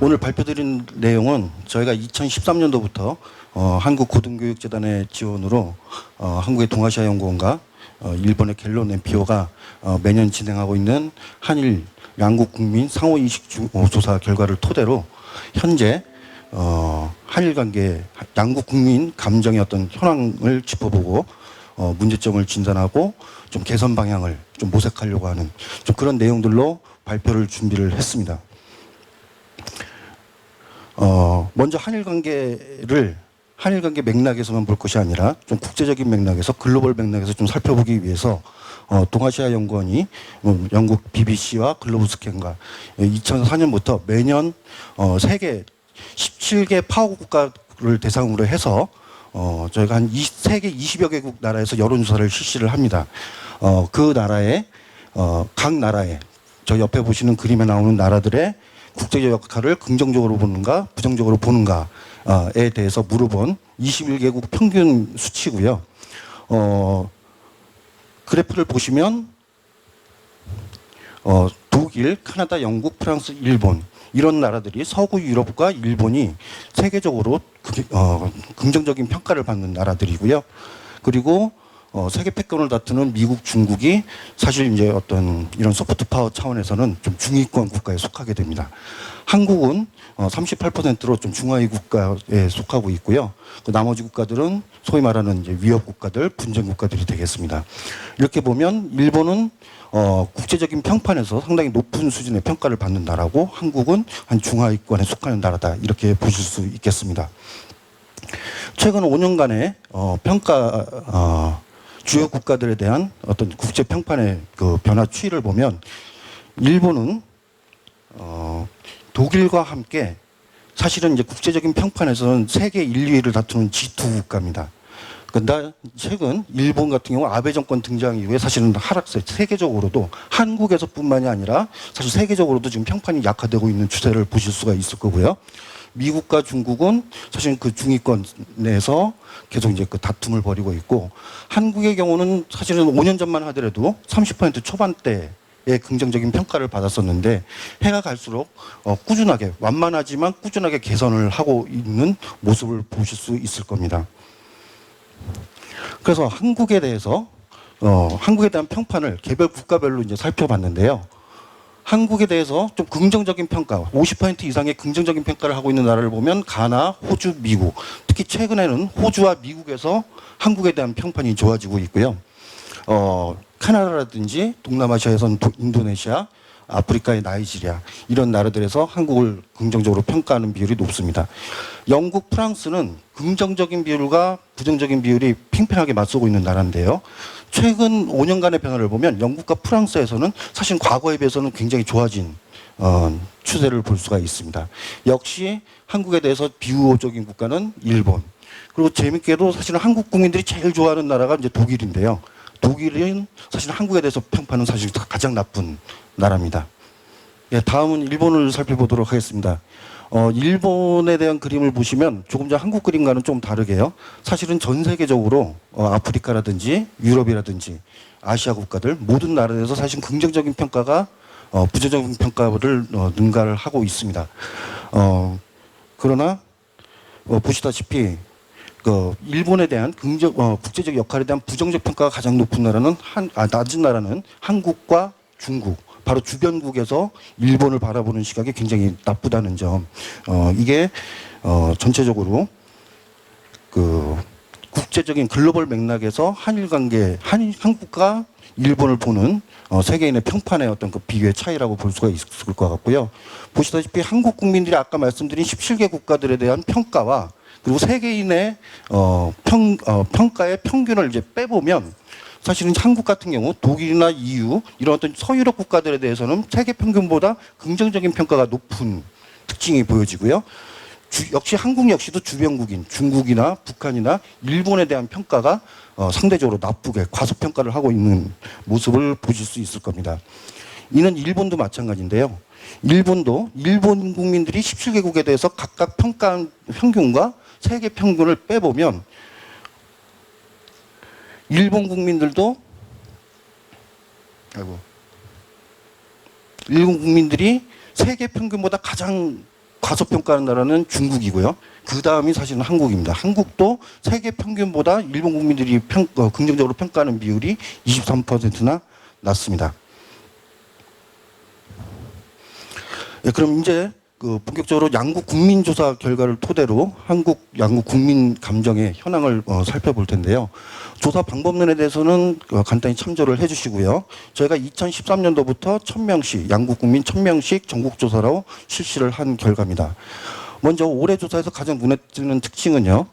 오늘 발표드린 내용은 저희가 2013년도부터 한국고등교육재단의 지원으로 한국의 동아시아연구원과 일본의 갤런 엠피오가 매년 진행하고 있는 한일 양국 국민 상호인식 조사 결과를 토대로 현재 한일 관계 양국 국민 감정의 어떤 현황을 짚어보고 문제점을 진단하고 좀 개선 방향을 좀 모색하려고 하는 좀 그런 내용들로 발표를 준비를 했습니다. 먼저 한일 관계 맥락에서만 볼 것이 아니라 좀 국제적인 맥락에서 글로벌 맥락에서 좀 살펴보기 위해서 동아시아 연구원이 영국 BBC와 글로벌 스캔과 2004년부터 매년 세계 17개 파워 국가를 대상으로 해서 저희가 한 세계 20여 개국 나라에서 여론조사를 실시를 합니다. 그 나라의 각 나라의 저 옆에 보시는 그림에 나오는 나라들의 국제적 역할을 긍정적으로 보는가 부정적으로 보는가에 대해서 물어본 21개국 평균 수치고요. 그래프를 보시면 독일, 카나다, 영국, 프랑스, 일본 이런 나라들이 서구 유럽과 일본이 세계적으로 긍정적인 평가를 받는 나라들이고요. 그리고 세계 패권을 다투는 미국, 중국이 사실 이제 어떤 이런 소프트 파워 차원에서는 좀 중위권 국가에 속하게 됩니다. 한국은 38%로 좀 중하위 국가에 속하고 있고요. 그 나머지 국가들은 소위 말하는 이제 위협 국가들, 분쟁 국가들이 되겠습니다. 이렇게 보면 일본은 국제적인 평판에서 상당히 높은 수준의 평가를 받는 나라고 한국은 한 중하위권에 속하는 나라다 이렇게 보실 수 있겠습니다. 최근 5년간의 주요 국가들에 대한 어떤 국제 평판의 그 변화 추이를 보면 일본은 독일과 함께 사실은 이제 국제적인 평판에서는 세계 1, 2위를 다투는 G2 국가입니다. 그런데 최근 일본 같은 경우 아베 정권 등장 이후에 사실은 하락세, 세계적으로도 한국에서뿐만이 아니라 사실 세계적으로도 지금 평판이 약화되고 있는 추세를 보실 수가 있을 거고요. 미국과 중국은 사실 그 중위권 내에서 계속 이제 그 다툼을 벌이고 있고, 한국의 경우는 사실은 5년 전만 하더라도 30% 초반대의 긍정적인 평가를 받았었는데 해가 갈수록 꾸준하게 완만하지만 꾸준하게 개선을 하고 있는 모습을 보실 수 있을 겁니다. 그래서 한국에 대해서 한국에 대한 평판을 개별 국가별로 이제 살펴봤는데요. 한국에 대해서 좀 긍정적인 평가, 50% 이상의 긍정적인 평가를 하고 있는 나라를 보면 가나, 호주, 미국. 특히 최근에는 호주와 미국에서 한국에 대한 평판이 좋아지고 있고요. 카나다라든지 동남아시아에서는 인도네시아, 아프리카의 나이지리아 이런 나라들에서 한국을 긍정적으로 평가하는 비율이 높습니다. 영국, 프랑스는 긍정적인 비율과 부정적인 비율이 팽팽하게 맞서고 있는 나라인데요. 최근 5년간의 변화를 보면 영국과 프랑스에서는 사실 과거에 비해서는 굉장히 좋아진 추세를 볼 수가 있습니다. 역시 한국에 대해서 비우호적인 국가는 일본. 그리고 재밌게도 사실은 한국 국민들이 제일 좋아하는 나라가 이제 독일인데요. 독일은 사실 한국에 대해서 평판은 사실 가장 나쁜 나라입니다. 예, 다음은 일본을 살펴보도록 하겠습니다. 일본에 대한 그림을 보시면 조금 전 한국 그림과는 좀 다르게요. 사실은 전 세계적으로 아프리카라든지 유럽이라든지 아시아 국가들 모든 나라에서 사실 긍정적인 평가가 부정적인 평가를 능가를 하고 있습니다. 그러나 보시다시피 일본에 대한 국제적 역할에 대한 부정적 평가가 가장 높은 나라는 낮은 나라는 한국과 중국, 바로 주변국에서 일본을 바라보는 시각이 굉장히 나쁘다는 점. 이게 전체적으로 그 국제적인 글로벌 맥락에서 한일 관계, 한국과 일본을 보는 세계인의 평판의 어떤 그 비교의 차이라고 볼 수가 있을 것 같고요. 보시다시피 한국 국민들이 아까 말씀드린 17개 국가들에 대한 평가와 그리고 세계인의 평가의 평균을 이제 빼보면 사실은 한국 같은 경우 독일이나 EU 이런 어떤 서유럽 국가들에 대해서는 세계 평균보다 긍정적인 평가가 높은 특징이 보여지고요. 역시 한국 역시도 주변국인 중국이나 북한이나 일본에 대한 평가가 상대적으로 나쁘게 과소평가를 하고 있는 모습을 보실 수 있을 겁니다. 이는 일본도 마찬가지인데요. 일본도 일본 국민들이 17개국에 대해서 각각 평가한 평균과 세계 평균을 빼보면 일본 국민들도 일본 국민들이 세계 평균보다 가장 과소평가하는 나라는 중국이고요. 그 다음이 사실은 한국입니다. 한국도 세계 평균보다 일본 국민들이 긍정적으로 평가하는 비율이 23%나 낮습니다. 네, 그럼 이제 본격적으로 양국 국민조사 결과를 토대로 한국 양국 국민 감정의 현황을 살펴볼 텐데요. 조사 방법론에 대해서는 간단히 참조를 해주시고요. 저희가 2013년도부터 1000명씩 양국 국민 1000명씩 전국조사로 실시를 한 결과입니다. 먼저 올해 조사에서 가장 눈에 띄는 특징은요.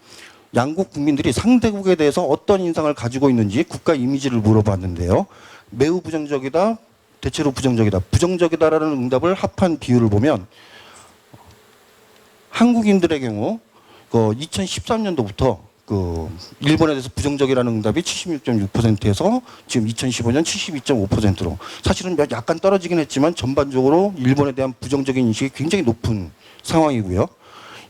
양국 국민들이 상대국에 대해서 어떤 인상을 가지고 있는지 국가 이미지를 물어봤는데요. 매우 부정적이다, 대체로 부정적이다, 부정적이다라는 응답을 합한 비율을 보면 한국인들의 경우 2013년도부터 일본에 대해서 부정적이라는 응답이 76.6%에서 지금 2015년 72.5%로 사실은 약간 떨어지긴 했지만 전반적으로 일본에 대한 부정적인 인식이 굉장히 높은 상황이고요.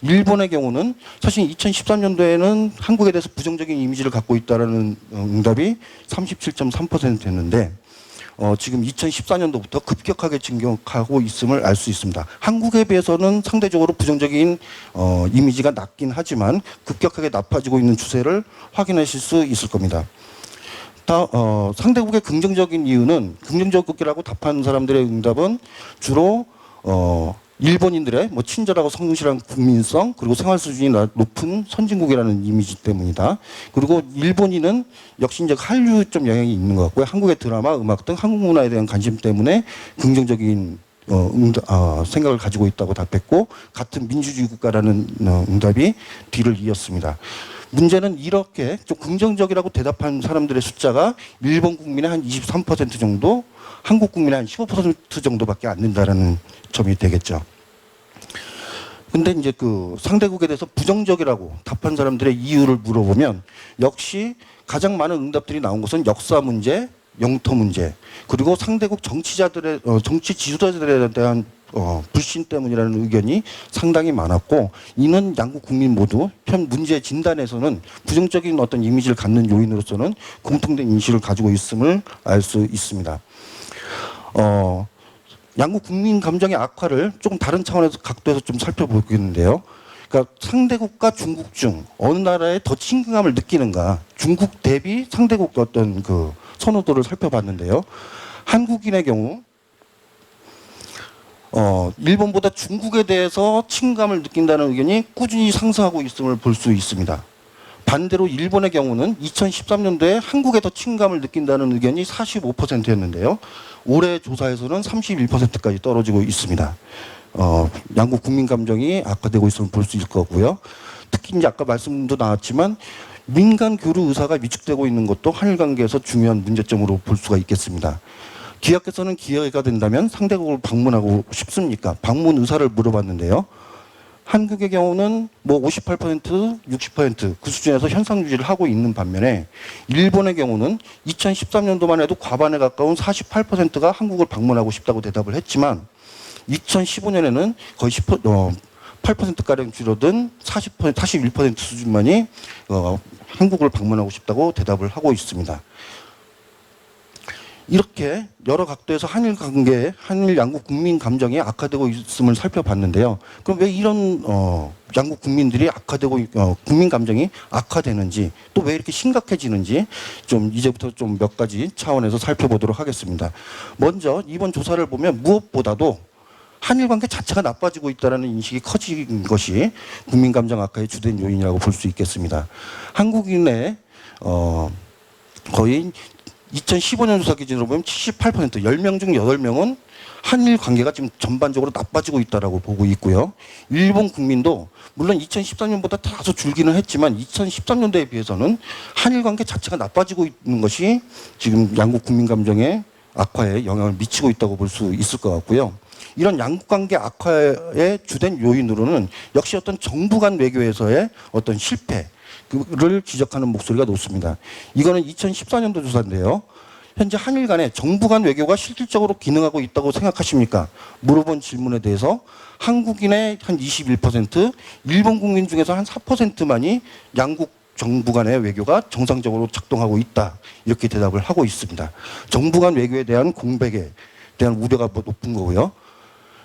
일본의 경우는 사실 2013년도에는 한국에 대해서 부정적인 이미지를 갖고 있다라는 응답이 37.3%였는데 지금 2014년도부터 급격하게 증가하고 있음을 알 수 있습니다. 한국에 비해서는 상대적으로 부정적인 이미지가 낮긴 하지만 급격하게 나빠지고 있는 추세를 확인하실 수 있을 겁니다. 상대국의 긍정적인 이유는 긍정적이라고 답한 사람들의 응답은 주로 일본인들의 친절하고 성실한 국민성 그리고 생활 수준이 높은 선진국이라는 이미지 때문이다. 그리고 일본인은 역시 이제 한류 좀 영향이 있는 것 같고요. 한국의 드라마, 음악 등 한국 문화에 대한 관심 때문에 긍정적인 생각을 가지고 있다고 답했고 같은 민주주의 국가라는 응답이 뒤를 이었습니다. 문제는 이렇게 좀 긍정적이라고 대답한 사람들의 숫자가 일본 국민의 한 23% 정도, 한국 국민의 한 15% 정도밖에 안 된다라는 점이 되겠죠. 근데 이제 상대국에 대해서 부정적이라고 답한 사람들의 이유를 물어보면 역시 가장 많은 응답들이 나온 것은 역사 문제, 영토 문제, 그리고 상대국 정치 지도자들에 대한 불신 때문이라는 의견이 상당히 많았고 이는 양국 국민 모두 현 문제 진단에서는 부정적인 어떤 이미지를 갖는 요인으로서는 공통된 인식을 가지고 있음을 알 수 있습니다. 양국 국민 감정의 악화를 조금 다른 차원에서 각도에서 좀 살펴보겠는데요. 그러니까 상대국과 중국 중 어느 나라에 더 친근감을 느끼는가, 중국 대비 상대국 어떤 선호도를 살펴봤는데요. 한국인의 경우 일본보다 중국에 대해서 친감을 느낀다는 의견이 꾸준히 상승하고 있음을 볼 수 있습니다. 반대로 일본의 경우는 2013년도에 한국에 더 친감을 느낀다는 의견이 45%였는데요. 올해 조사에서는 31%까지 떨어지고 있습니다. 양국 국민 감정이 악화되고 있음을 볼 수 있을 거고요. 특히 이제 아까 말씀도 나왔지만 민간 교류 의사가 위축되고 있는 것도 한일 관계에서 중요한 문제점으로 볼 수가 있겠습니다. 기업께서는 기회가 된다면 상대국을 방문하고 싶습니까? 방문 의사를 물어봤는데요. 한국의 경우는 58%, 60% 그 수준에서 현상 유지를 하고 있는 반면에 일본의 경우는 2013년도만 해도 과반에 가까운 48%가 한국을 방문하고 싶다고 대답을 했지만 2015년에는 거의 8%가량 줄어든 41% 수준만이 한국을 방문하고 싶다고 대답을 하고 있습니다. 이렇게 여러 각도에서 한일 관계, 한일 양국 국민 감정이 악화되고 있음을 살펴봤는데요. 그럼 왜 이런 양국 국민들이 국민 감정이 악화되는지 또 왜 이렇게 심각해지는지 좀 이제부터 좀 몇 가지 차원에서 살펴보도록 하겠습니다. 먼저 이번 조사를 보면 무엇보다도 한일 관계 자체가 나빠지고 있다는 인식이 커진 것이 국민 감정 악화의 주된 요인이라고 볼 수 있겠습니다. 한국인의 거의 2015년 조사 기준으로 보면 78%, 10명 중 8명은 한일 관계가 지금 전반적으로 나빠지고 있다고 보고 있고요. 일본 국민도 물론 2013년보다 다소 줄기는 했지만 2013년도에 비해서는 한일 관계 자체가 나빠지고 있는 것이 지금 양국 국민 감정의 악화에 영향을 미치고 있다고 볼 수 있을 것 같고요. 이런 양국 관계 악화의 주된 요인으로는 역시 어떤 정부 간 외교에서의 어떤 실패, 를 지적하는 목소리가 높습니다. 이거는 2014년도 조사인데요. 현재 한일 간에 정부 간 외교가 실질적으로 기능하고 있다고 생각하십니까? 물어본 질문에 대해서 한국인의 한 21%, 일본 국민 중에서 한 4%만이 양국 정부 간의 외교가 정상적으로 작동하고 있다. 이렇게 대답을 하고 있습니다. 정부 간 외교에 대한 공백에 대한 우려가 높은 거고요.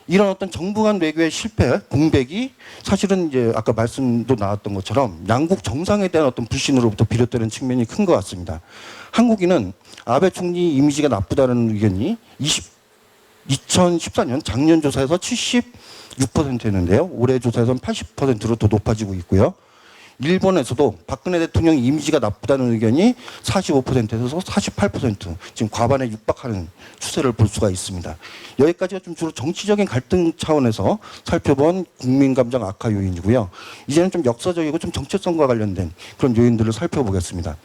이런 어떤 정부 간 외교의 실패, 공백이 사실은 이제 아까 말씀도 나왔던 것처럼 양국 정상에 대한 어떤 불신으로부터 비롯되는 측면이 큰 것 같습니다. 한국인은 아베 총리 이미지가 나쁘다는 의견이 2014년 작년 조사에서 76%였는데요. 올해 조사에서는 80%로 더 높아지고 있고요. 일본에서도 박근혜 대통령 이미지가 나쁘다는 의견이 45%에서 48%, 지금 과반에 육박하는 추세를 볼 수가 있습니다. 여기까지가 좀 주로 정치적인 갈등 차원에서 살펴본 국민 감정 악화 요인이고요. 이제는 좀 역사적이고 좀 정체성과 관련된 그런 요인들을 살펴보겠습니다.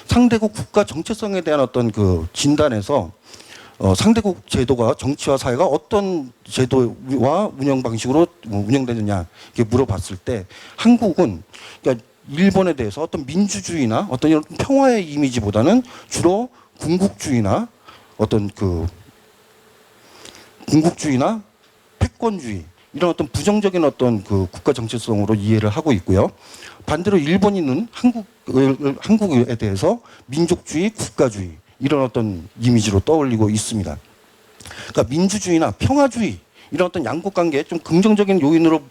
상대국 국가 정체성에 대한 어떤 그 진단에서 상대국 제도가 정치와 사회가 어떤 제도와 운영 방식으로 운영되느냐 이렇게 물어봤을 때 한국은 그러니까 일본에 대해서 어떤 민주주의나 어떤 이런 평화의 이미지보다는 주로 군국주의나 어떤 그 군국주의나 패권주의 이런 어떤 부정적인 어떤 그 국가 정체성으로 이해를 하고 있고요. 반대로 일본인은 한국에 대해서 민족주의, 국가주의 이런 어떤 이미지로 떠올리고 있습니다. 그러니까 민주주의나 평화주의 이런 어떤 양국 관계에 좀 긍정적인 요인으로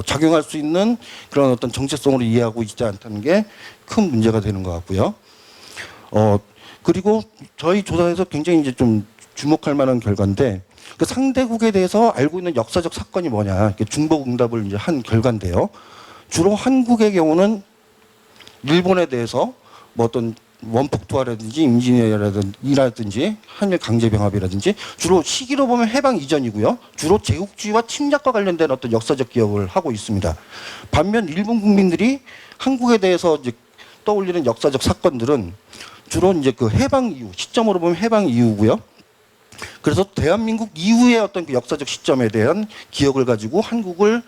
작용할 수 있는 그런 어떤 정체성으로 이해하고 있지 않다는 게 큰 문제가 되는 것 같고요. 그리고 저희 조사에서 굉장히 이제 좀 주목할 만한 결과인데 그 상대국에 대해서 알고 있는 역사적 사건이 뭐냐 중복응답을 이제 한 결과인데요. 주로 한국의 경우는 일본에 대해서 뭐 어떤 원폭 투하라든지 임진왜란이라든지 한일 강제병합이라든지 주로 시기로 보면 해방 이전이고요. 주로 제국주의와 침략과 관련된 어떤 역사적 기억을 하고 있습니다. 반면 일본 국민들이 한국에 대해서 이제 떠올리는 역사적 사건들은 주로 이제 그 해방 이후 시점으로 보면 해방 이후고요. 그래서 대한민국 이후의 어떤 그 역사적 시점에 대한 기억을 가지고 한국을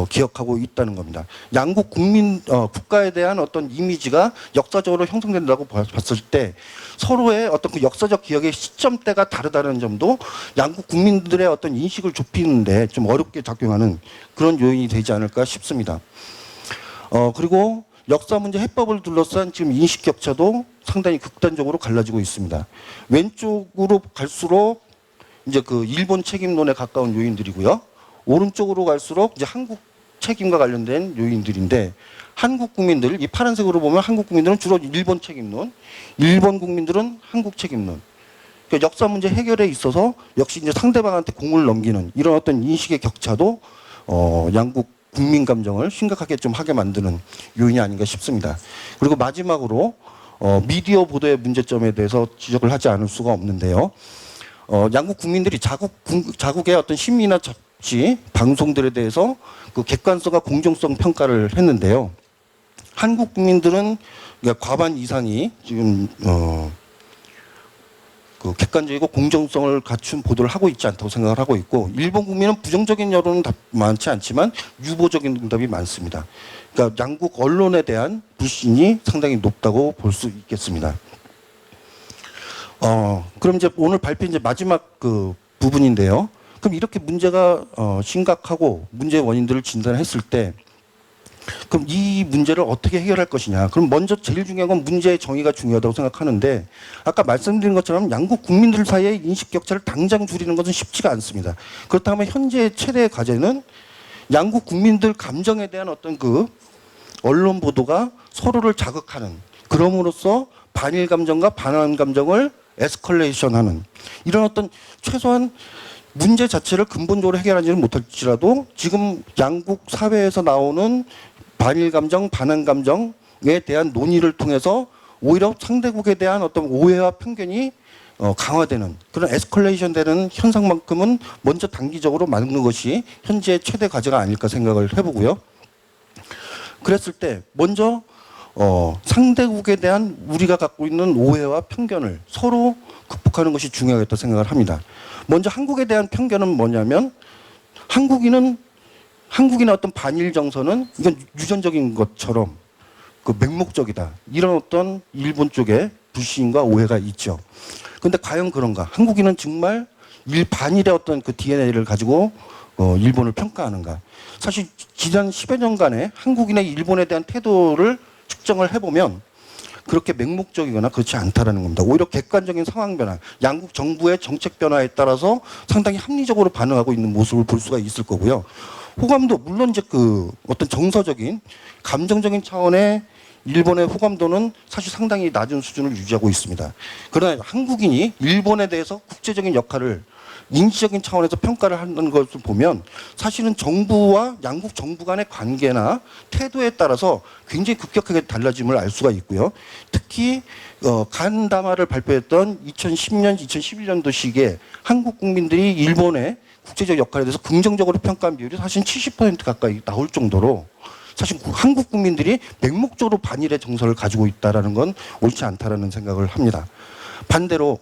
기억하고 있다는 겁니다. 양국 국가에 대한 어떤 이미지가 역사적으로 형성된다고 봤을 때 서로의 어떤 그 역사적 기억의 시점대가 다르다는 점도 양국 국민들의 어떤 인식을 좁히는데 좀 어렵게 작용하는 그런 요인이 되지 않을까 싶습니다. 그리고 역사 문제 해법을 둘러싼 지금 인식 격차도 상당히 극단적으로 갈라지고 있습니다. 왼쪽으로 갈수록 이제 그 일본 책임론에 가까운 요인들이고요. 오른쪽으로 갈수록 이제 한국 책임과 관련된 요인들인데 한국 국민들, 이 파란색으로 보면 한국 국민들은 주로 일본 책임론, 일본 국민들은 한국 책임론. 그러니까 역사 문제 해결에 있어서 역시 이제 상대방한테 공을 넘기는 이런 어떤 인식의 격차도 양국 국민 감정을 심각하게 좀 하게 만드는 요인이 아닌가 싶습니다. 그리고 마지막으로 미디어 보도의 문제점에 대해서 지적을 하지 않을 수가 없는데요. 양국 국민들이 자국의 어떤 신문이나 잡지, 방송들에 대해서 그 객관성과 공정성 평가를 했는데요. 한국 국민들은 그러니까 과반 이상이 지금 그 객관적이고 공정성을 갖춘 보도를 하고 있지 않다고 생각을 하고 있고 일본 국민은 부정적인 여론은 많지 않지만 유보적인 응답이 많습니다. 그러니까 양국 언론에 대한 불신이 상당히 높다고 볼 수 있겠습니다. 그럼 이제 오늘 발표 이제 마지막 그 부분인데요. 그럼 이렇게 문제가 심각하고 문제 원인들을 진단했을 때 그럼 이 문제를 어떻게 해결할 것이냐. 그럼 먼저 제일 중요한 건 문제의 정의가 중요하다고 생각하는데 아까 말씀드린 것처럼 양국 국민들 사이의 인식 격차를 당장 줄이는 것은 쉽지가 않습니다. 그렇다면 현재 최대의 과제는 양국 국민들 감정에 대한 어떤 그 언론 보도가 서로를 자극하는 그럼으로써 반일 감정과 반한 감정을 에스컬레이션하는 이런 어떤 최소한 문제 자체를 근본적으로 해결하지는 못할지라도 지금 양국 사회에서 나오는 반일 감정, 반한 감정에 대한 논의를 통해서 오히려 상대국에 대한 어떤 오해와 편견이 강화되는 그런 에스컬레이션 되는 현상만큼은 먼저 단기적으로 막는 것이 현재 최대 과제가 아닐까 생각을 해보고요. 그랬을 때 먼저 상대국에 대한 우리가 갖고 있는 오해와 편견을 서로 극복하는 것이 중요하겠다 생각을 합니다. 먼저 한국에 대한 편견은 뭐냐면 한국인의 어떤 반일 정서는 이건 유전적인 것처럼 그 맹목적이다. 이런 어떤 일본 쪽에 불신과 오해가 있죠. 그런데 과연 그런가? 한국인은 정말 반일의 어떤 그 DNA를 가지고 일본을 평가하는가? 사실 지난 10여 년간의 한국인의 일본에 대한 태도를 측정을 해보면 그렇게 맹목적이거나 그렇지 않다라는 겁니다. 오히려 객관적인 상황 변화, 양국 정부의 정책 변화에 따라서 상당히 합리적으로 반응하고 있는 모습을 볼 수가 있을 거고요. 호감도 물론 이제 그 어떤 정서적인 감정적인 차원의 일본의 호감도는 사실 상당히 낮은 수준을 유지하고 있습니다. 그러나 한국인이 일본에 대해서 국제적인 역할을 인지적인 차원에서 평가를 하는 것을 보면 사실은 정부와 양국 정부 간의 관계나 태도에 따라서 굉장히 급격하게 달라짐을 알 수가 있고요. 특히 간담화를 발표했던 2010년, 2011년도 시기에 한국 국민들이 일본의 국제적 역할에 대해서 긍정적으로 평가한 비율이 사실 70% 가까이 나올 정도로 사실 한국 국민들이 맹목적으로 반일의 정서를 가지고 있다는 건 옳지 않다라는 생각을 합니다. 반대로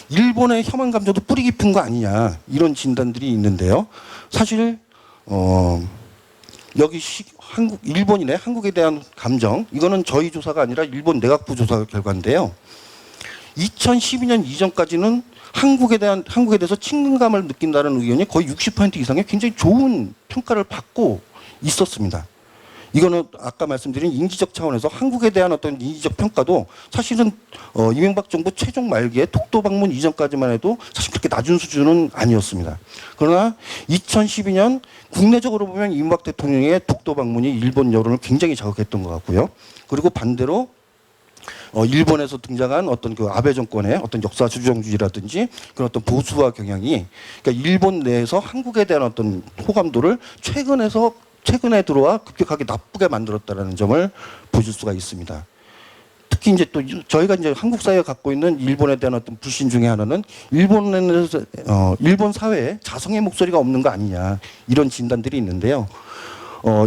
일본의 혐한 감정도 뿌리 깊은 거 아니냐 이런 진단들이 있는데요. 사실 여기 일본인의 한국에 대한 감정 이거는 저희 조사가 아니라 일본 내각부 조사 결과인데요. 2012년 이전까지는 한국에 대해서 친근감을 느낀다는 의견이 거의 60% 이상의 굉장히 좋은 평가를 받고 있었습니다. 이거는 아까 말씀드린 인지적 차원에서 한국에 대한 어떤 인지적 평가도 사실은 이명박 정부 최종 말기에 독도 방문 이전까지만 해도 사실 그렇게 낮은 수준은 아니었습니다. 그러나 2012년 국내적으로 보면 이명박 대통령의 독도 방문이 일본 여론을 굉장히 자극했던 것 같고요. 그리고 반대로 일본에서 등장한 어떤 그 아베 정권의 어떤 역사 주정주의라든지 그런 어떤 보수화 경향이 그러니까 일본 내에서 한국에 대한 어떤 호감도를 최근에 들어와 급격하게 나쁘게 만들었다라는 점을 보실 수가 있습니다. 특히 이제 또 저희가 이제 한국 사회가 갖고 있는 일본에 대한 어떤 불신 중에 하나는 일본 사회에 자성의 목소리가 없는 거 아니냐 이런 진단들이 있는데요.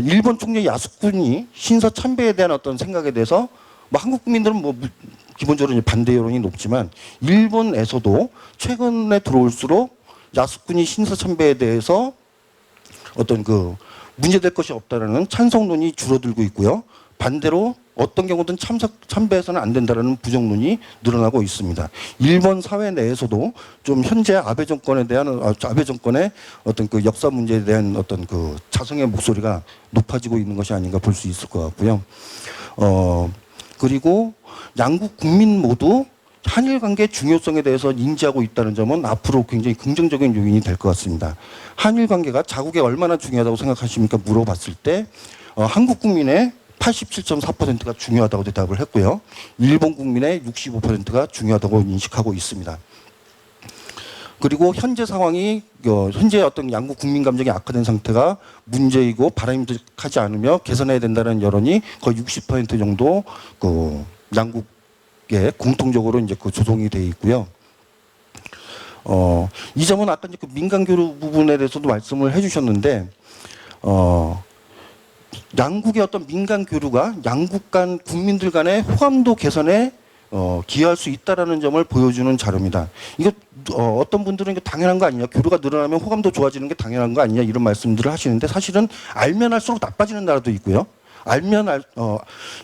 일본 총리 야스쿠니 신사 참배에 대한 어떤 생각에 대해서 뭐 한국 국민들은 뭐 기본적으로 반대 여론이 높지만 일본에서도 최근에 들어올수록 야스쿠니 신사 참배에 대해서 어떤 그 문제될 것이 없다라는 찬성론이 줄어들고 있고요. 반대로 어떤 경우든 참배해서는 안 된다라는 부정론이 늘어나고 있습니다. 일본 사회 내에서도 좀 현재 아베 정권의 어떤 그 역사 문제에 대한 어떤 그 자성의 목소리가 높아지고 있는 것이 아닌가 볼 수 있을 것 같고요. 그리고 양국 국민 모두 한일 관계의 중요성에 대해서 인지하고 있다는 점은 앞으로 굉장히 긍정적인 요인이 될 것 같습니다. 한일 관계가 자국에 얼마나 중요하다고 생각하십니까? 물어봤을 때 한국 국민의 87.4%가 중요하다고 대답을 했고요. 일본 국민의 65%가 중요하다고 인식하고 있습니다. 그리고 현재 상황이 현재 어떤 양국 국민 감정이 악화된 상태가 문제이고 바람직하지 않으며 개선해야 된다는 여론이 거의 60% 정도 그 양국에 공통적으로 이제 그 조성이 돼 있고요. 이 점은 아까 이제 그 민간 교류 부분에 대해서도 말씀을 해주셨는데 양국의 어떤 민간 교류가 양국 간 국민들 간의 호감도 개선에 기여할 수 있다라는 점을 보여주는 자료입니다. 이거 어떤 분들은 이거 당연한 거 아니냐, 교류가 늘어나면 호감도 좋아지는 게 당연한 거 아니냐 이런 말씀들을 하시는데 사실은 알면 할수록 나빠지는 나라도 있고요.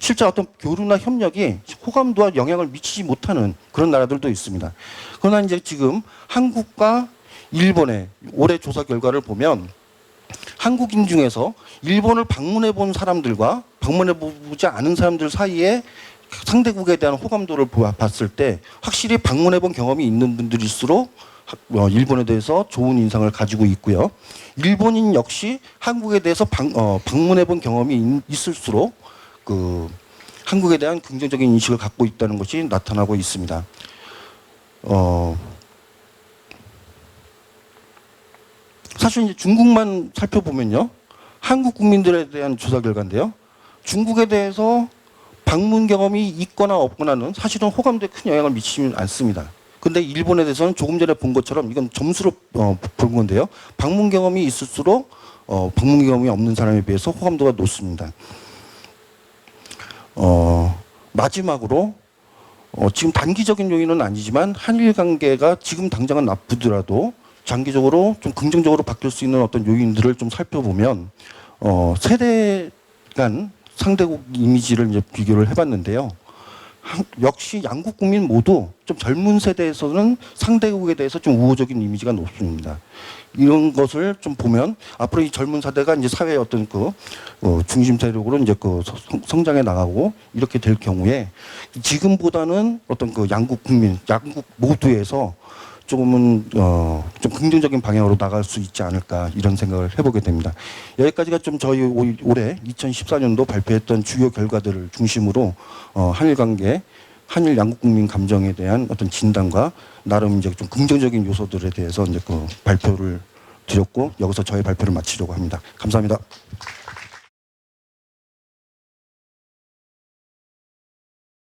실제 어떤 교류나 협력이 호감도와 영향을 미치지 못하는 그런 나라들도 있습니다. 그러나 이제 지금 한국과 일본의 올해 조사 결과를 보면 한국인 중에서 일본을 방문해 본 사람들과 방문해 보지 않은 사람들 사이에 상대국에 대한 호감도를 봤을 때 확실히 방문해 본 경험이 있는 분들일수록 일본에 대해서 좋은 인상을 가지고 있고요. 일본인 역시 한국에 대해서 방문해 본 경험이 있을수록 그 한국에 대한 긍정적인 인식을 갖고 있다는 것이 나타나고 있습니다. 사실 이제 중국만 살펴보면요. 한국 국민들에 대한 조사 결과인데요. 중국에 대해서 방문 경험이 있거나 없거나는 사실은 호감도에 큰 영향을 미치지 않습니다. 근데 일본에 대해서는 조금 전에 본 것처럼 이건 점수로 본 건데요. 방문 경험이 있을수록 방문 경험이 없는 사람에 비해서 호감도가 높습니다. 마지막으로 지금 단기적인 요인은 아니지만 한일 관계가 지금 당장은 나쁘더라도 장기적으로 좀 긍정적으로 바뀔 수 있는 어떤 요인들을 좀 살펴보면 세대 간 상대국 이미지를 이제 비교를 해봤는데요. 역시 양국 국민 모두 좀 젊은 세대에서는 상대국에 대해서 좀 우호적인 이미지가 높습니다. 이런 것을 좀 보면 앞으로 이 젊은 세대가 이제 사회의 어떤 중심 세력으로 이제 성장해 나가고 이렇게 될 경우에 지금보다는 어떤 양국 국민, 양국 모두에서 조금은 좀 긍정적인 방향으로 나갈 수 있지 않을까 이런 생각을 해보게 됩니다. 여기까지가 좀 저희 올해 2014년도 발표했던 주요 결과들을 중심으로 한일 관계, 한일 양국 국민 감정에 대한 어떤 진단과 나름 이제 좀 긍정적인 요소들에 대해서 이제 발표를 드렸고 여기서 저의 발표를 마치려고 합니다. 감사합니다.